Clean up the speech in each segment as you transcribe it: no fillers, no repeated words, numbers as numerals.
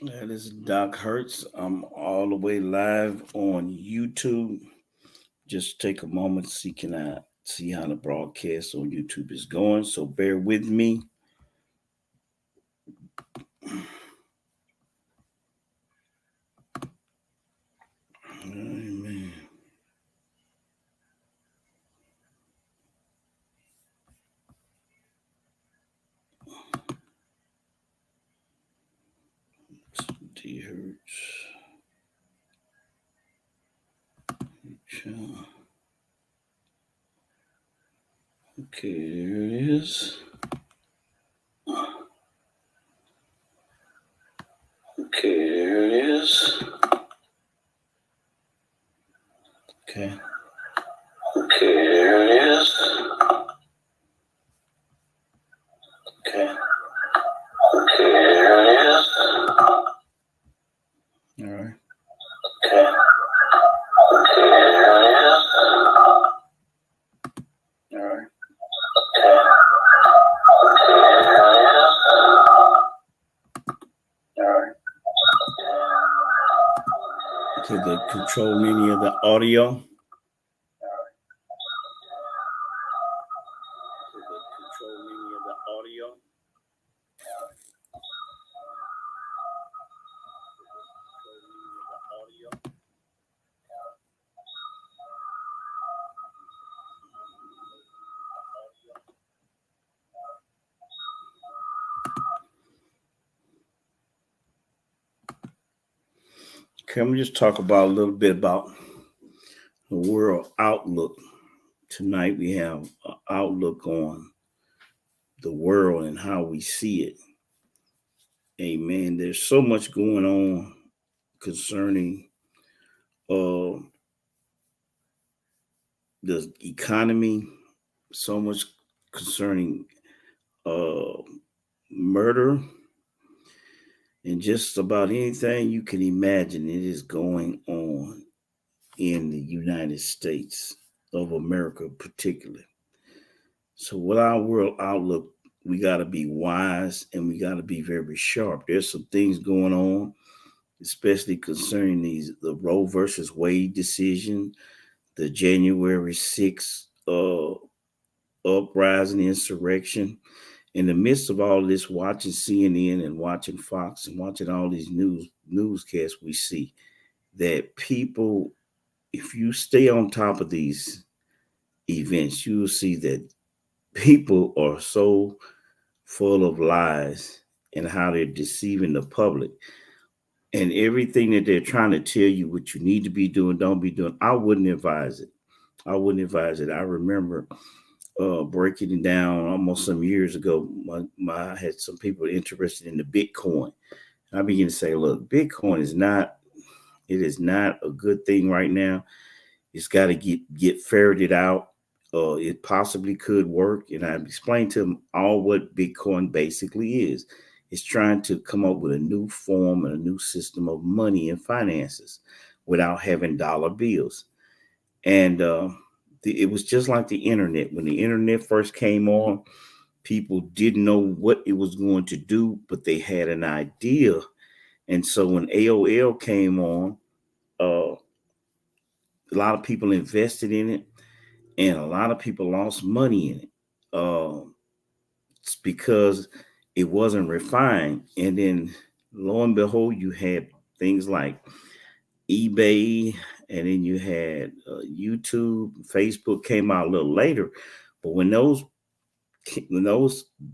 That is Doc Hertz. I'm all the way live on YouTube. Just take a moment to see can I see how the broadcast on YouTube is going. So bear with me. Amen. D Hertz. Okay, there it is. Okay, there it is. Okay. Okay, there it is. Okay. Okay, there it is. All right. Okay. Okay, there it is. All right. Okay. Okay, there it is. All right. Okay, the control any of the audio. Okay, I'm gonna just talk about a little bit about the world outlook. Tonight we have an outlook on the world and how we see it. Amen. There's so much going on concerning uh, the economy, so much concerning uh, murder, and just about anything you can imagine it is going on in the United States of America, particularly. So, with our world outlook, we got to be wise and we got to be very sharp. There's some things going on, especially concerning the Roe versus Wade decision, the January 6th uprising, insurrection. In the midst of all this, watching CNN and watching Fox and watching all these newscasts, we see that people, if you stay on top of these events, you will see that people are so full of lies and how they're deceiving the public and everything that they're trying to tell you what you need to be doing, don't be doing. I wouldn't advise it. I wouldn't advise it. I remember breaking it down almost some years ago. I had some people interested in the Bitcoin. I began to say, look, Bitcoin is not, it is not a good thing right now. It's got to get ferreted out. It possibly could work. And I've explained to them all what Bitcoin basically is. It's trying to come up with a new form and a new system of money and finances without having dollar bills. And it was just like the internet. When the internet first came on, people didn't know what it was going to do, but they had an idea. And so when AOL came on, a lot of people invested in it, and a lot of people lost money in it. It's because it wasn't refined. And then lo and behold, you had things like eBay, and then you had YouTube. Facebook came out a little later, but when those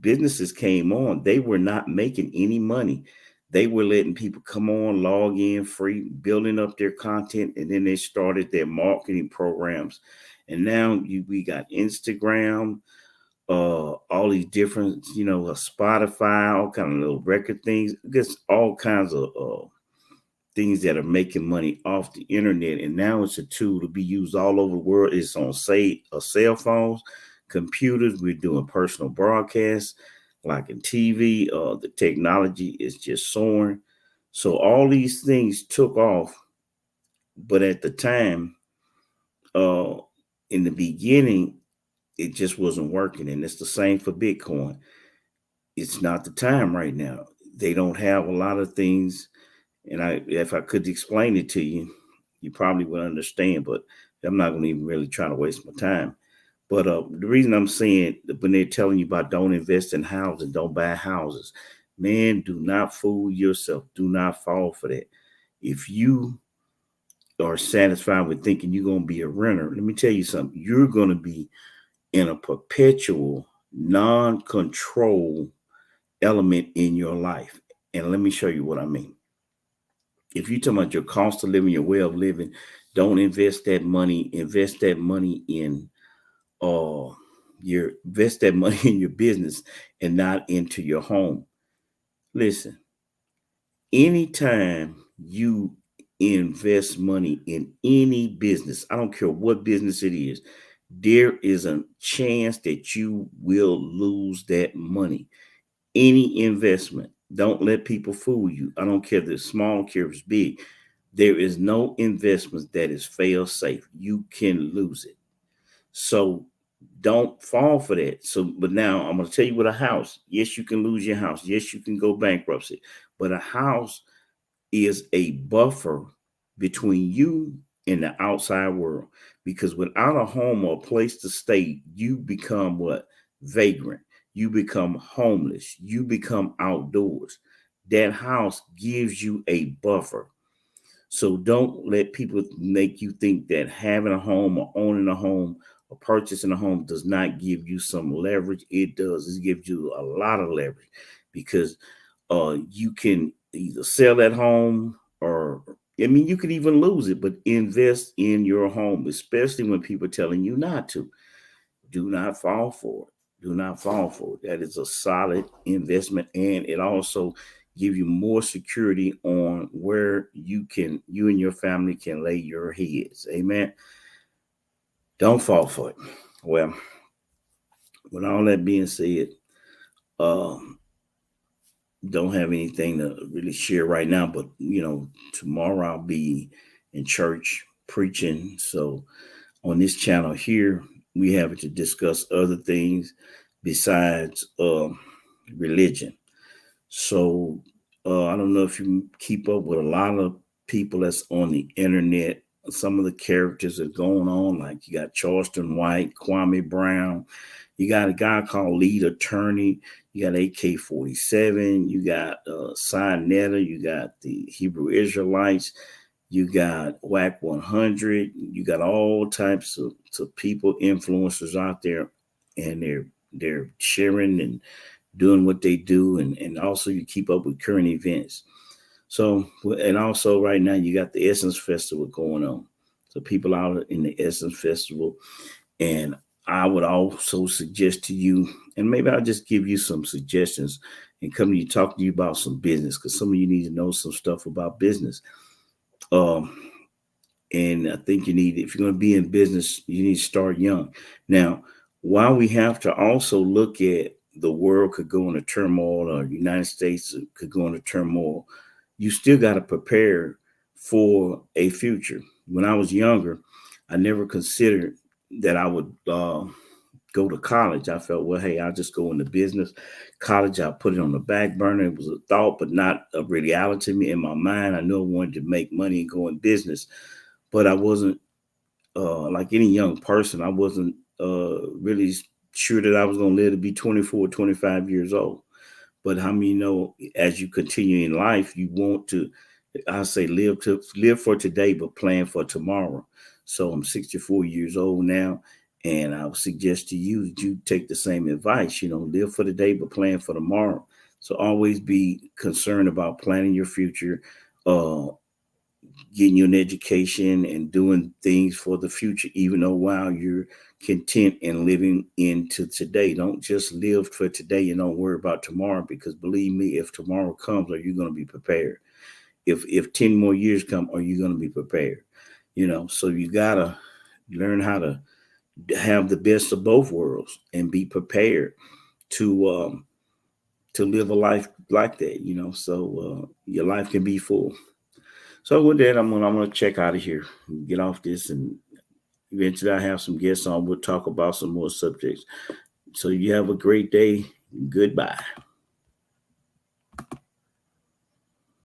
businesses came on, they were not making any money. They were letting people come on, log in free, building up their content, and then they started their marketing programs. And now we got Instagram, all these different, Spotify, all kind of little record things, just all kinds of things that are making money off the internet. And now it's a tool to be used all over the world. It's on cell phones, computers. We're doing personal broadcasts like in TV. The technology is just soaring. So all these things took off. But at the time, uh, in the beginning, it just wasn't working. And it's the same for Bitcoin. It's not the time right now. They don't have a lot of things. And if I could explain it to you, you probably would understand, but I'm not going to even really try to waste my time. But the reason I'm saying that when they're telling you about don't invest in houses, don't buy houses, man, do not fool yourself. Do not fall for that. If you are satisfied with thinking you're going to be a renter, let me tell you something. You're going to be in a perpetual non-control element in your life. And let me show you what I mean. If you're talking about your cost of living, your way of living, don't invest that money. Invest that money in invest that money in your business and not into your home. Listen, anytime you invest money in any business, I don't care what business it is, there is a chance that you will lose that money. Any investment, don't let people fool you. I don't care if it's small, I don't care if it's big. There is no investment that is fail safe. You can lose it. So don't fall for that. So, but now I'm going to tell you with a house. Yes, you can lose your house. Yes, you can go bankruptcy. But a house is a buffer between you and the outside world. Because without a home or a place to stay, you become what? Vagrant. You become homeless. You become outdoors. That house gives you a buffer. So don't let people make you think that having a home or owning a home or purchasing a home does not give you some leverage. It does. It gives you a lot of leverage because you can either sell that home or, I mean, you could even lose it, but invest in your home, especially when people are telling you not to. Do not fall for it. Do not fall for it. That is a solid investment, and it also give you more security on where you and your family can lay your heads. Amen. Don't fall for it. Well, with all that being said, um, don't have anything to really share right now, but tomorrow I'll be in church preaching. So on this channel here, we have to discuss other things besides religion. So I don't know if you keep up with a lot of people that's on the internet. Some of the characters that are going on, like you got Charleston White, Kwame Brown, you got a guy called Lead Attorney, you got AK-47, you got Sinetta, you got the Hebrew Israelites, you got WAC 100, you got all types of people, influencers out there, and they're sharing and doing what they do, and also you keep up with current events. So, and also right now you got the Essence Festival going on. So people out in the Essence Festival, and I would also suggest to you, and maybe I'll just give you some suggestions and come to you, talk to you about some business, because some of you need to know some stuff about business. Um, and I think if you're going to be in business, you need to start young. Now, while we have to also look at the world could go into turmoil or the United States could go into turmoil, you still got to prepare for a future. When I was younger, I never considered that I would go to college. I felt, well, hey, I'll just go into business. College, I put it on the back burner. It was a thought, but not a reality in my mind. I knew I wanted to make money and go in business, but I wasn't like any young person. I wasn't really sure that I was going to live to be 24, 25 years old. But how many know as you continue in life, you want to, I say, live for today, but plan for tomorrow. So I'm 64 years old now, and I would suggest to you that you take the same advice. Live for today, but plan for tomorrow. So always be concerned about planning your future, getting you an education and doing things for the future, even though while you're content and living into today. Don't just live for today and don't worry about tomorrow, because believe me, if tomorrow comes, are you going to be prepared? If 10 more years come, are you going to be prepared? So you gotta learn how to have the best of both worlds and be prepared to live a life like that, so your life can be full. So with that, I'm gonna check out of here, get off this, and eventually I have some guests on. We'll talk about some more subjects. So you have a great day. Goodbye.